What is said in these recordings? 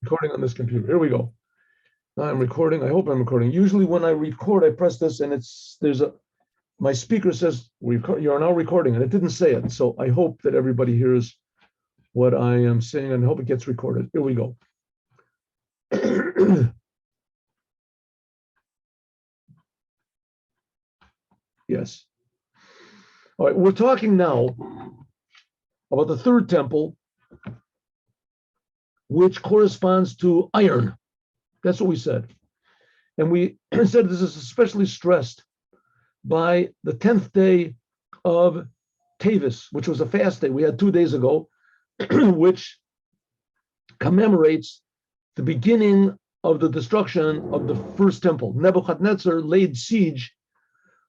Recording on this computer. Here we go. Now I'm recording. I hope I'm recording. Usually when I record, I press this and my speaker says, you are now recording, and it didn't say it. So I hope that everybody hears what I am saying, and I hope it gets recorded. Here we go. Yes. All right, we're talking now about the third temple, which corresponds to iron. That's what we said. And we said this is especially stressed by the 10th day of Tavis, which was a fast day we had 2 days ago, which commemorates the beginning of the destruction of the first temple. Nebuchadnezzar laid siege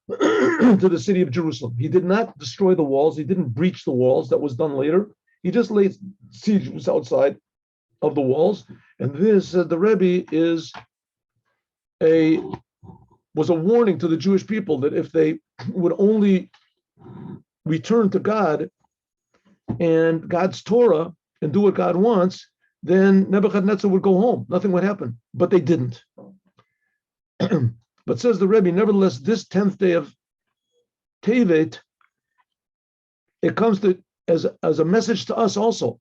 to the city of Jerusalem. He did not destroy the walls. He didn't breach the walls. That was done later. He just laid siege outside of the walls. And this, the Rebbe, was a warning to the Jewish people that if they would only return to God and God's Torah and do what God wants, then Nebuchadnezzar would go home. Nothing would happen. But they didn't. But says the Rebbe, nevertheless, this 10th day of Tevet, it comes to as a message to us also,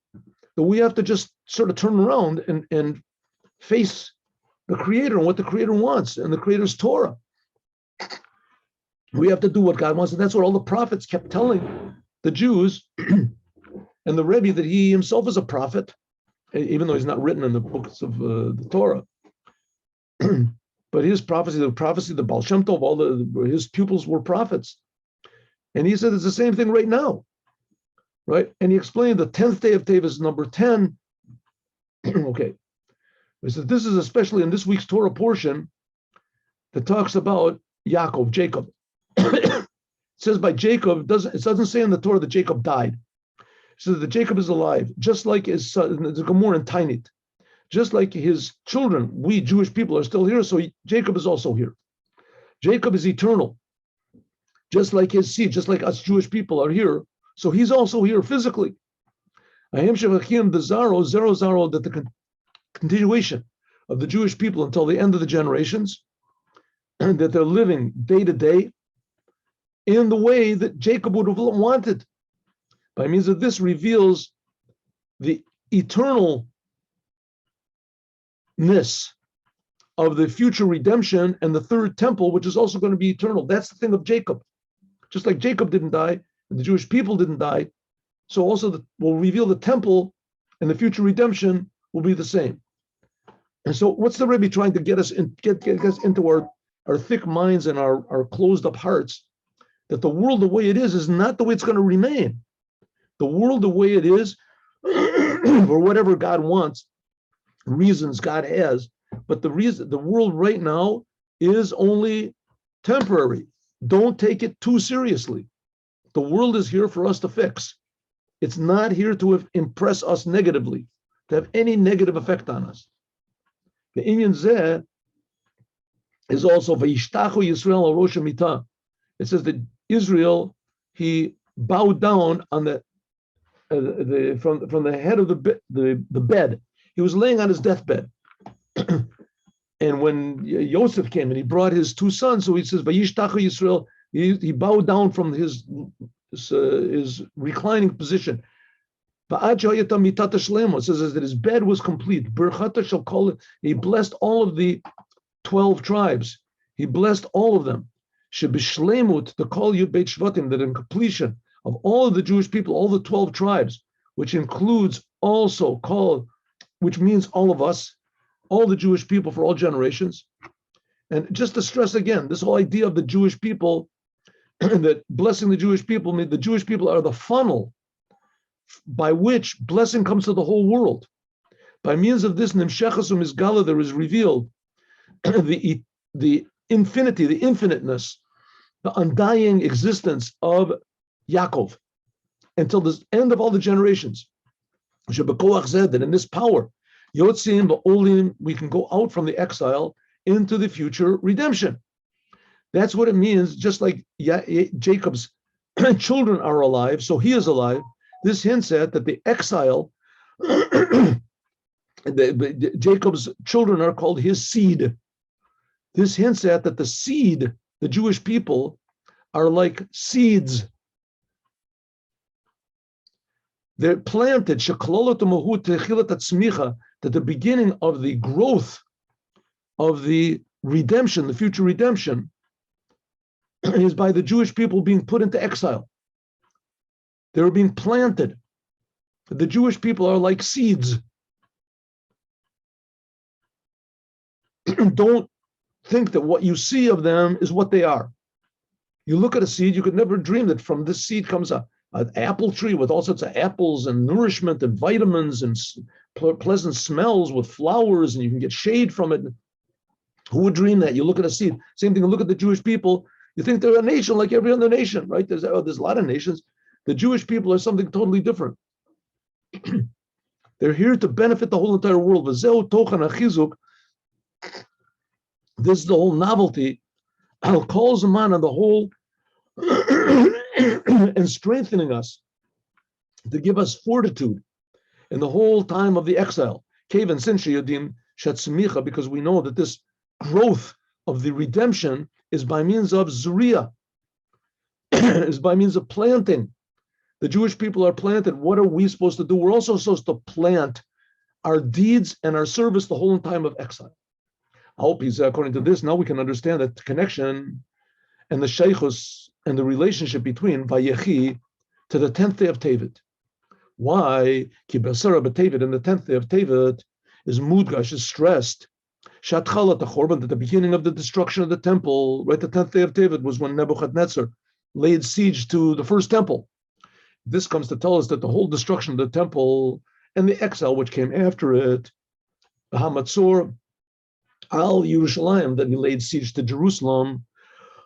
that we have to just sort of turn around and face the Creator and what the Creator wants and the Creator's Torah. We have to do what God wants, and that's what all the prophets kept telling the Jews, and the Rebbe, that he himself is a prophet, even though he's not written in the books of the Torah. But his prophecy, the Baal Shem Tov, his pupils were prophets. And he said it's the same thing right now, right? And he explained the 10th day of Tevis, number 10. Okay. He said this is especially in this week's Torah portion that talks about Jacob. It says by Jacob, it doesn't say in the Torah that Jacob died. It says that Jacob is alive, just like his son, the Gemara in Tainit. Just like his children, we Jewish people are still here, so Jacob is also here. Jacob is eternal, just like his seed, just like us Jewish people are here, so he's also here physically. That the continuation of the Jewish people until the end of the generations, and that they're living day to day in the way that Jacob would have wanted. By means of this reveals the eternalness of the future redemption and the third temple, which is also going to be eternal. That's the thing of Jacob. Just like Jacob didn't die and the Jewish people didn't die, so also will reveal the temple and the future redemption will be the same. And so what's the Rebbe trying to get us into our thick minds and our closed up hearts, that the world the way it is not the way it's going to remain. The world the way it is, or whatever God wants, reasons God has, but the world right now is only temporary. Don't take it too seriously. The world is here for us to fix. It's not here to impress us negatively, to have any negative effect on us. The Inyan Zeh is also Vayishtachu Yisrael al Rosh Hamitah. It says that Israel, he bowed down on from the head of the bed. He was laying on his deathbed. And when Yosef came and he brought his two sons, so he says, Vayishtachu Yisrael, he bowed down from his reclining position. It says that his bed was complete. He blessed all of the 12 tribes. He blessed all of them. That in completion of all of the Jewish people, all the 12 tribes, which includes also which means all of us, all the Jewish people for all generations. And just to stress again, this whole idea of the Jewish people, that blessing the Jewish people, means the Jewish people are the funnel by which blessing comes to the whole world. By means of this, Nimshechasum Isgala, there is revealed the infinity, the infiniteness, the undying existence of Yaakov until the end of all the generations. That in this power, Yotzim Ba'olim, we can go out from the exile into the future redemption. That's what it means. Just like Jacob's children are alive, so he is alive. This hints at that the exile Jacob's children are called his seed. This hints at that the seed, the Jewish people, are like seeds. They're planted, that the beginning of the growth of the redemption, the future redemption, is by the Jewish people being put into exile. They're being planted. The Jewish people are like seeds. Don't think that what you see of them is what they are. You look at a seed, you could never dream that from this seed comes an apple tree with all sorts of apples and nourishment and vitamins and pleasant smells with flowers, and you can get shade from it. Who would dream that? You look at a seed. Same thing, you look at the Jewish people, you think they're a nation like every other nation, right? There's a lot of nations. The Jewish people are something totally different. They're here to benefit the whole entire world. This is the whole novelty. Al calls a man on the whole and strengthening us to give us fortitude in the whole time of the exile. Because we know that this growth of the redemption is by means of zuriya, is by means of planting. The Jewish people are planted. What are we supposed to do? We're also supposed to plant our deeds and our service the whole time of exile. I hope he's according to this. Now we can understand that the connection and the sheikhus and the relationship between Vayechi to the 10th day of Tevet. Why? Ki Basara b'Tevet, in the 10th day of Tevet is mudgash, is stressed. Shatchalat Chorban, at the beginning of the destruction of the temple, right? The 10th day of Tevet was when Nebuchadnezzar laid siege to the first temple. This comes to tell us that the whole destruction of the temple and the exile which came after it, Hamatzor al Yerushalayim, that he laid siege to Jerusalem,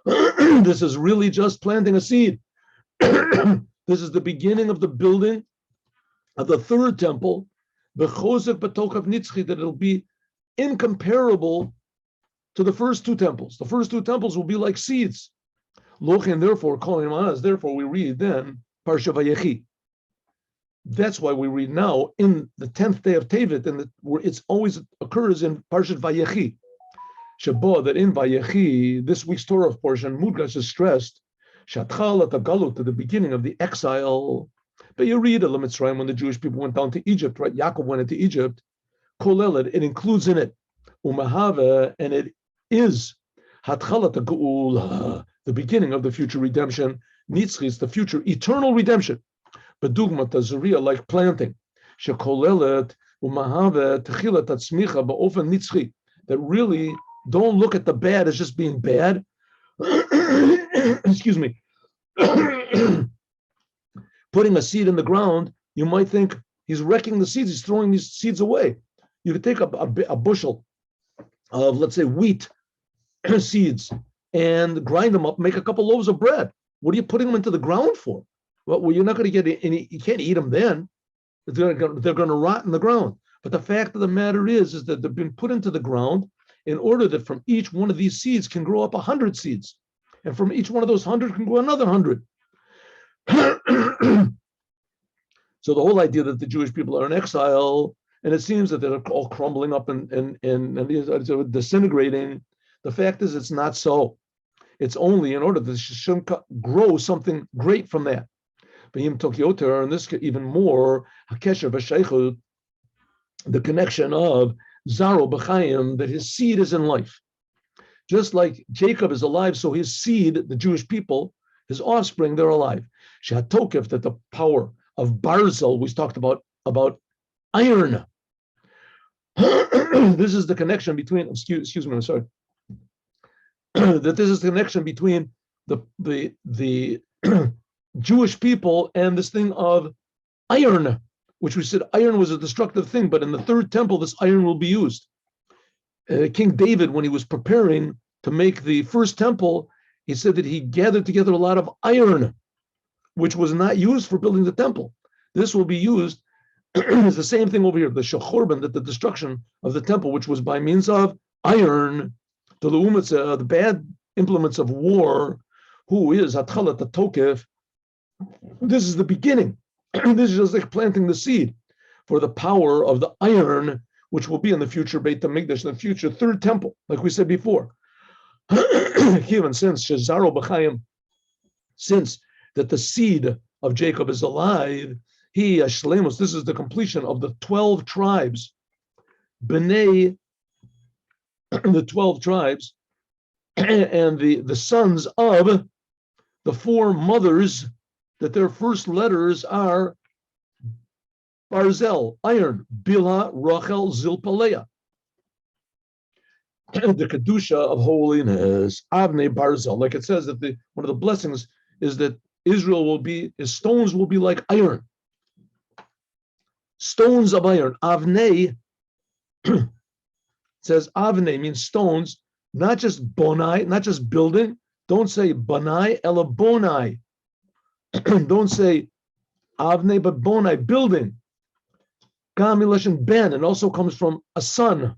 this is really just planting a seed. This is the beginning of the building of the third temple, the Chozek B'Tokav Nitzchi, that it'll be incomparable to the first two temples. The first two temples will be like seeds. Lochin, therefore, calling him as, therefore we read then, Parsha Vayechi. That's why we read now in the 10th day of Tevet, and where it's always occurs in Parshat Vayechi. Shabbat, that in Vayechi, this week's Torah portion, Mudgash is stressed, Shatchalat Galut, to the beginning of the exile. But you read it, Mitzrayim, when the Jewish people went down to Egypt, right? Yaakov went into Egypt. Koleled, it includes in it Umahava, and it is Hatchalat Geula, the beginning of the future redemption. Nitzchi is the future eternal redemption. Bedugma Tazuriya, like planting. Shekolelet Umahava Techilat Tatzmicha Ba'ofen Nitzchi, that really don't look at the bad as just being bad. Excuse me. Putting a seed in the ground, you might think he's wrecking the seeds, he's throwing these seeds away. You could take a bushel of, let's say, wheat seeds and grind them up, make a couple loaves of bread. What are you putting them into the ground for? Well, you're not going to get any, you can't eat them then. They're going to rot in the ground. But the fact of the matter is that they've been put into the ground in order that from each one of these seeds can grow up 100 seeds. And from each one of those 100 can grow another 100. So the whole idea that the Jewish people are in exile, and it seems that they're all crumbling up and disintegrating, the fact is it's not so. It's only in order that Hashem grow something great from that. But Yim Tokyoter, and this even more, Hakesher B'Sheichut, the connection of Zaro B'Chaim, that his seed is in life. Just like Jacob is alive, so his seed, the Jewish people, his offspring, they're alive. Shatokef, that the power of Barzel, we talked about iron. This is the connection between, excuse me, I'm sorry. That this is the connection between the Jewish people and this thing of iron, which we said iron was a destructive thing, but in the third temple, this iron will be used. King David, when he was preparing to make the first temple, he said that he gathered together a lot of iron, which was not used for building the temple. This will be used. It's the same thing over here, the Shechorban, that the destruction of the temple, which was by means of iron, the bad implements of war, who is Atchalat Tokef. This is the beginning. This is just like planting the seed for the power of the iron, which will be in the future Beit HaMikdash, in the future third temple, like we said before. Even since Shazaro B'chaim, since that the seed of Jacob is alive, he Ashlemus, this is the completion of the 12 tribes, B'nai, the 12 tribes, and the sons of the 4 mothers, that their first letters are Barzel, iron, Bila, Rachel, Zilpa, Leah. The Kedusha of holiness, Avnei Barzel, like it says that one of the blessings is that Israel will be, his stones will be like iron. Stones of iron. Avnei, says Avnei means stones, not just bonai, not just building. Don't say bonai, ela bonai. Don't say Avnei, but bonai, building. Gamilashan ben, and also comes from a son.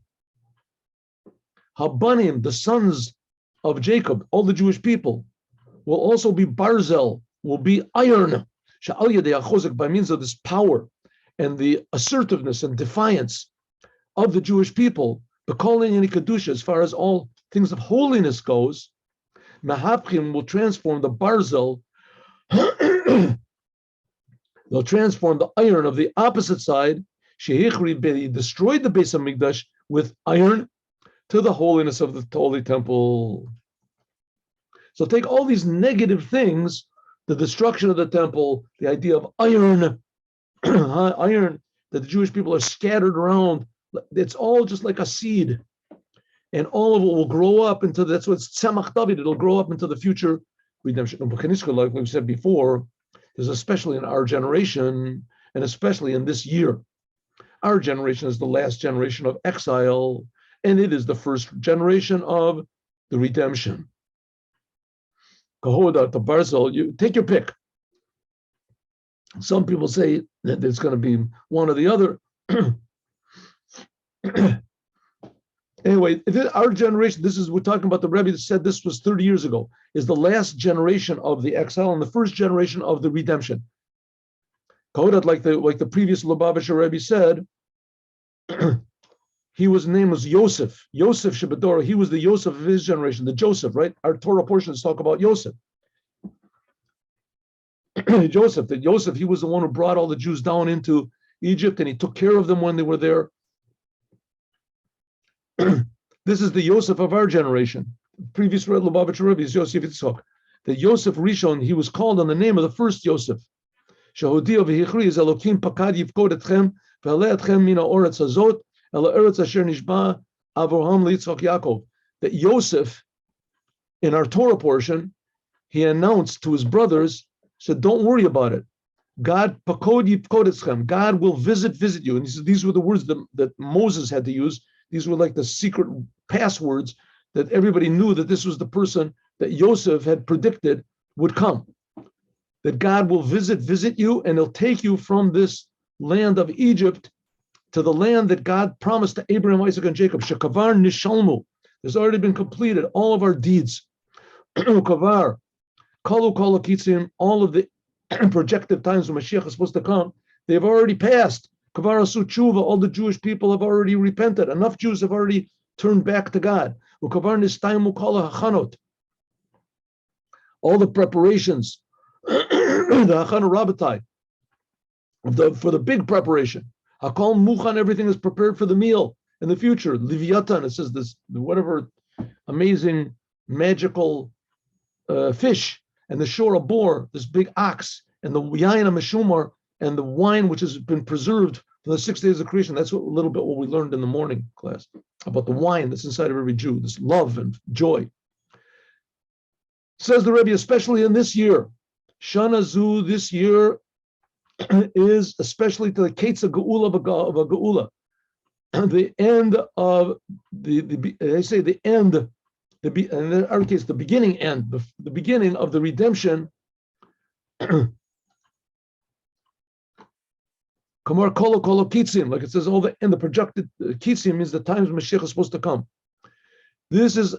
Habanim, the sons of Jacob, all the Jewish people, will also be barzel, will be iron. By means of this power and the assertiveness and defiance of the Jewish people, the calling in Kedusha, as far as all things of holiness goes, Mahapchim will transform the barzel, they'll transform the iron of the opposite side, Shehichri destroyed the Beis HaMikdash with iron to the holiness of the Holy Temple. So take all these negative things, the destruction of the temple, the idea of iron, iron, that the Jewish people are scattered around. It's all just like a seed. And all of it will grow up into, that's what's Tzemach David, it'll grow up into the future redemption. Like we said before, there's especially in our generation, and especially in this year. Our generation is the last generation of exile, and it is the first generation of the redemption. Kahoda, the Barzel, you take your pick. Some people say that it's going to be one or the other. Anyway, our generation, we're talking about the Rebbe that said this was 30 years ago, is the last generation of the exile and the first generation of the redemption. Kahoda, like the previous Lubavitcher Rebbe said, his name was Yosef Shebedor. He was the Yosef of his generation, the Joseph, right? Our Torah portions talk about Yosef. Joseph, he was the one who brought all the Jews down into Egypt, and he took care of them when they were there. This is the Yosef of our generation. Previous Lubavitcher Rebbe is Yosef Yitzchok. The Yosef Rishon, he was called on the name of the first Yosef. Shehodia v'hichri is Elokim pakad yivkod etchem v'aleh etchem mina oretz hazot ela eretz asher nishba Avraham litzchok Yaakov. That Yosef, in our Torah portion, he announced to his brothers, said, don't worry about it. God pakod yivkod etchem. God will visit you. And these were the words that Moses had to use. These were like the secret passwords that everybody knew that this was the person that Yosef had predicted would come. That God will visit you, and he'll take you from this land of Egypt to the land that God promised to Abraham, Isaac, and Jacob. Shekavar nishalmu. There's already been completed all of our deeds. Kavar, kalu kitzim, all of the projected times when Moshiach is supposed to come, they've already passed. Kavar asu tshuva, all the Jewish people have already repented. Enough Jews have already turned back to God. Ukavar nistaimu kala hachanot. All the preparations, the hachana rabbatai, for the big preparation. Hakol muchan, everything is prepared for the meal in the future. Livyatan, it says this, whatever amazing magical fish, and the shore of boar, this big ox, and the yayin of meshumar, and the wine which has been preserved for the 6 days of creation. That's a little bit what we learned in the morning class about the wine that's inside of every Jew, this love and joy. Says the Rebbe, especially in this year, Shana Zu, this year is especially to the Kates of Geula of a Geula, the end of they say the end, in our case the beginning end, the beginning of the redemption. Kamar kolo kitzim, like it says, all the and the projected kitzim means the times Mashiach is supposed to come. This is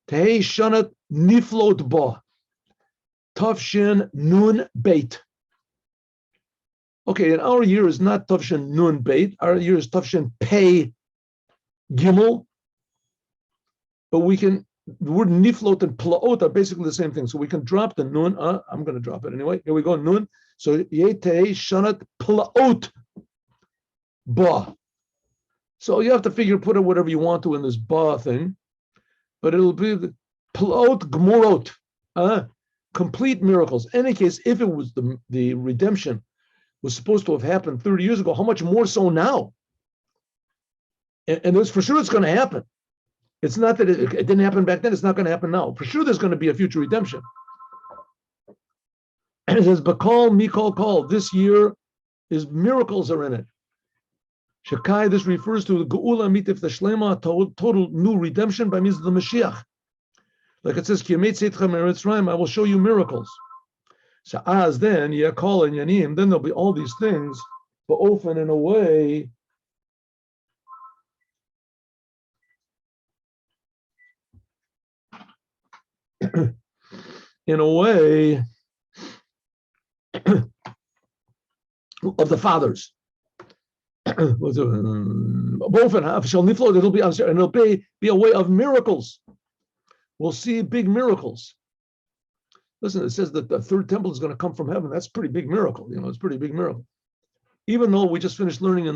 Tehei Shanat Niflot Ba Tavshin Nun Beit. Okay, and our year is not Tavshin Nun Beit. Our year is Tavshin Pei Gimel, but we can, the word niflot and plaot are basically the same thing. So we can drop the nun. I'm going to drop it anyway. Here we go, nun. So yete shanat plaot ba. So you have to figure, put it whatever you want to in this ba thing, but it'll be the plaot gmorot, complete miracles. In any case, if it was the redemption was supposed to have happened 30 years ago, how much more so now? And there's for sure it's going to happen. It's not that it didn't happen back then. It's not going to happen now. For sure, there's going to be a future redemption. And it says, "Bakal mikol kol." This year, is miracles are in it. Shakai. This refers to the geula mitif the shlema, total new redemption by means of the Moshiach. Like it says, "Ki yamet seitchem eretzraim," I will show you miracles. So as then yakol and yanim, then there'll be all these things, but often in a way. In a way of the fathers. Both it'll be, and it'll be a way of miracles. We'll see big miracles. Listen, it says that the third temple is going to come from heaven. That's a pretty big miracle. It's a pretty big miracle. Even though we just finished learning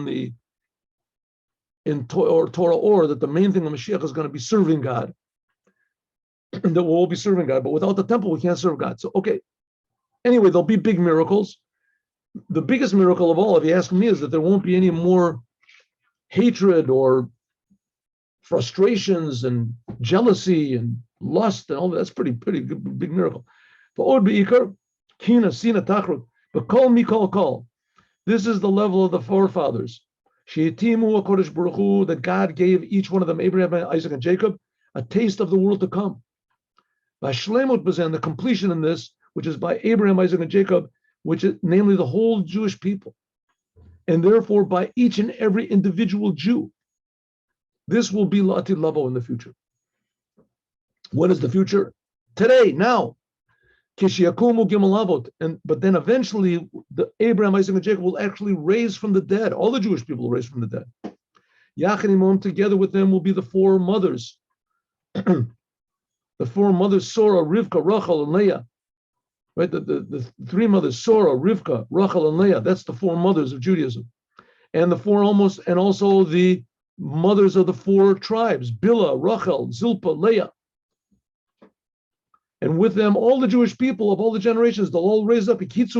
in Torah or that the main thing of Mashiach is going to be serving God. That we'll all be serving God, but without the temple, we can't serve God. So, okay. Anyway, there'll be big miracles. The biggest miracle of all, if you ask me, is that there won't be any more hatred or frustrations and jealousy and lust and all that. That's pretty good, big miracle. But od beikar, kina, sina, tachrut, but call me, call. This is the level of the forefathers. Sheitimu HaKodesh Baruch Hu, that God gave each one of them, Abraham, Isaac, and Jacob, a taste of the world to come. By Shlemut Bazan, the completion in this, which is by Abraham, Isaac, and Jacob, which is namely the whole Jewish people, and therefore by each and every individual Jew. This will be La'atid Lavo in the future. When is the future? Today, now. Kishiyakumu Gimalavot, but then eventually the Abraham, Isaac, and Jacob will actually raise from the dead. All the Jewish people will raise from the dead. Yachanimon, together with them will be the four mothers. The four mothers, Sora, Rivka, Rachel, and Leah. Right? The three mothers, Sora, Rivka, Rachel, and Leah. That's the four mothers of Judaism. And also the mothers of the four tribes, Bilhah, Rachel, Zilpah, Leah. And with them, all the Jewish people of all the generations, they'll all raise up. It says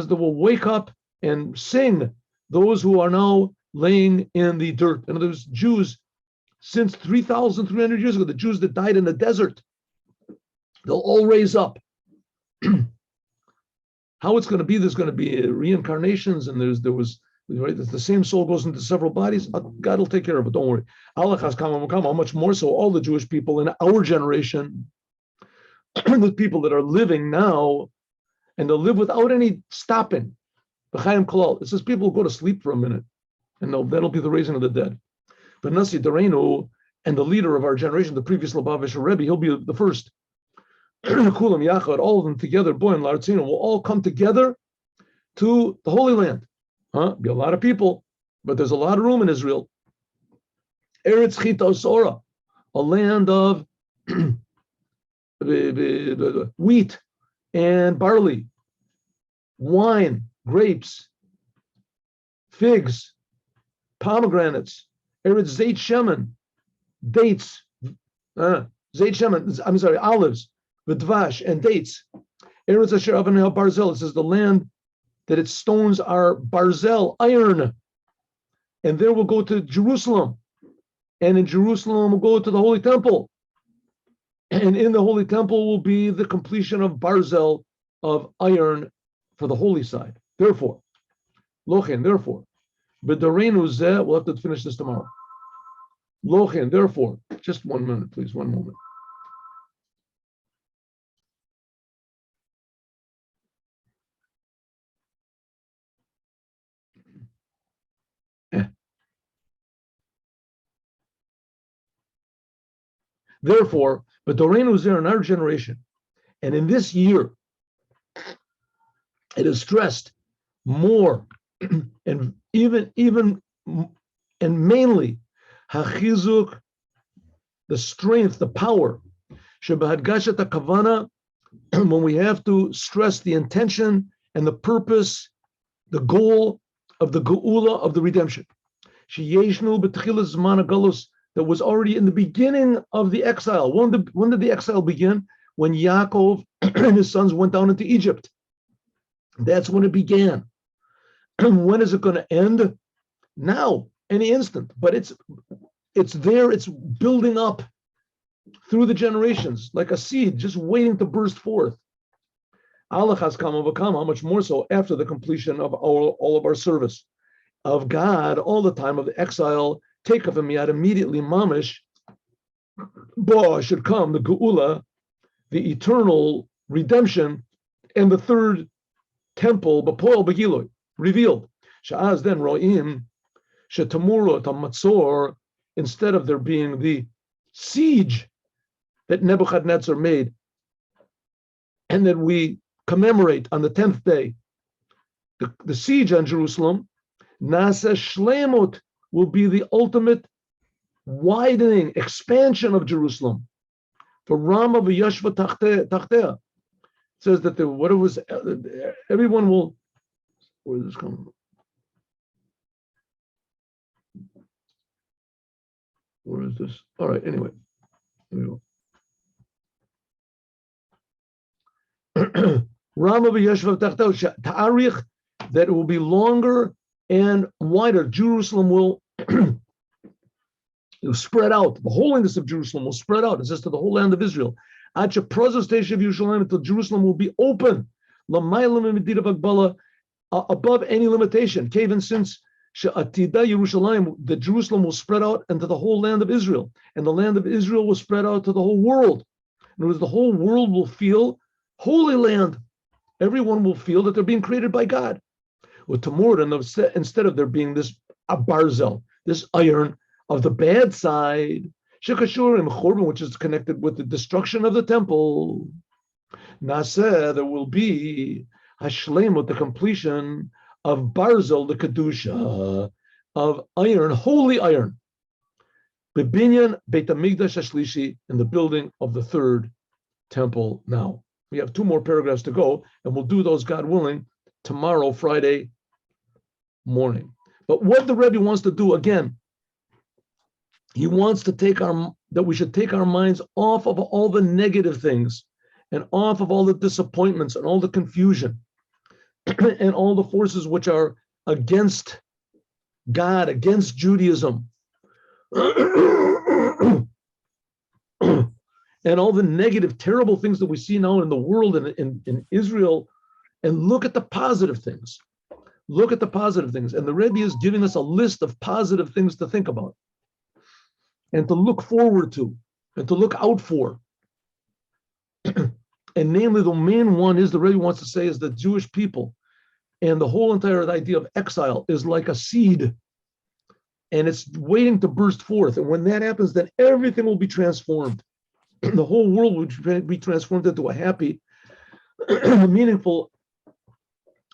they will wake up and sing, those who are now laying in the dirt. In other words, Jews, since 3,300 years ago, the Jews that died in the desert, they'll all raise up. How it's going to be, there's going to be reincarnations, and there was the same soul goes into several bodies. God will take care of it, don't worry. How much more so all the Jewish people in our generation, the people that are living now, and they'll live without any stopping. It says people will go to sleep for a minute, and that'll be the raising of the dead. But Nasi Dareinu, and the leader of our generation, the previous Lubavitcher Rebbe, he'll be the first. Kulam Yachad, all of them together, boy and Lartzino, will all come together to the Holy Land. Be a lot of people, but there's a lot of room in Israel. Eretz Chita Sora, a land of wheat and barley, wine, grapes, figs, pomegranates. Eretz Zeit Shemen, dates, Zeit Shemen, olives, Dvash, and dates. Eretz Asher Avanel Barzel, it says the land that its stones are barzel, iron. And there we'll go to Jerusalem. And in Jerusalem we'll go to the Holy Temple. And in the Holy Temple will be the completion of barzel, of iron, for the holy side. Therefore, B'dareinu zeh, we'll have to finish this tomorrow. Lochen, therefore, just 1 minute, please, 1 moment. Therefore, but Dorenu is there in our generation, and in this year, it is stressed more, and even and mainly hachizuk, the strength, the power, shebahadgashat hakavana, when we have to stress the intention and the purpose, the goal of the geula, of the redemption. Sheyeshnu b'tchilas zman hagalus, that was already in the beginning of the exile. When did the exile begin? When Yaakov and his sons went down into Egypt. That's when it began. When is it going to end? Now, any instant. But it's there, it's building up through the generations, like a seed, just waiting to burst forth. Alachas kama v'kama, how much more so after the completion of all of our service of God, all the time of the exile, take of him yet immediately, mamish, Ba should come, the geula, the eternal redemption, and the third temple, Bapoel Begiloi, revealed. Sha'az then ro'im, shetamuro tamatzor, instead of there being the siege that Nebuchadnezzar made, and that we commemorate on the 10th day, the siege on Jerusalem, Nasa Shlemut will be the ultimate widening, expansion of Jerusalem. For Rama v'yashva tachtea says that everyone will. Where is this coming from? Where is this? All right. Anyway, here we go. Rama v'yashva tachtea ta'arich, that it will be longer and wider. Jerusalem will. It will spread out. The holiness of Jerusalem will spread out. It says to the whole land of Israel. Until Jerusalem will be open. Above any limitation. Even since that Jerusalem will spread out into the whole land of Israel. And the land of Israel will spread out to the whole world. In other words, the whole world will feel holy land. Everyone will feel that they're being created by God. Instead of there being this barzel, this iron, of the bad side, which is connected with the destruction of the temple, Naseh, there will be Hashlemut, the completion of Barzel, the Kedusha, of iron, holy iron, Bebinyan Beit HaMikdash HaShlishi, in the building of the third temple now. We have 2 more paragraphs to go, and we'll do those, God willing, tomorrow, Friday morning. But what the Rebbe wants to do, again, he wants to that we should take our minds off of all the negative things and off of all the disappointments and all the confusion and all the forces which are against God, against Judaism, and all the negative, terrible things that we see now in the world and in Israel, and look at the positive things. Look at the positive things. And the Rebbe is giving us a list of positive things to think about, and to look forward to, and to look out for. And namely, the main one is, the Rebbe wants to say, is the Jewish people. And the whole entire idea of exile is like a seed, and it's waiting to burst forth. And when that happens, then everything will be transformed. The whole world will be transformed into a happy, meaningful,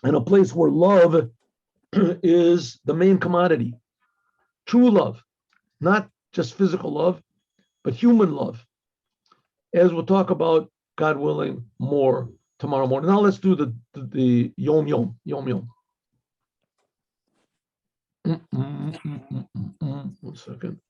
and a place where love is the main commodity. True love, not just physical love, but human love, as we'll talk about, God willing, more tomorrow morning. Now let's do the Yom Yom. One second.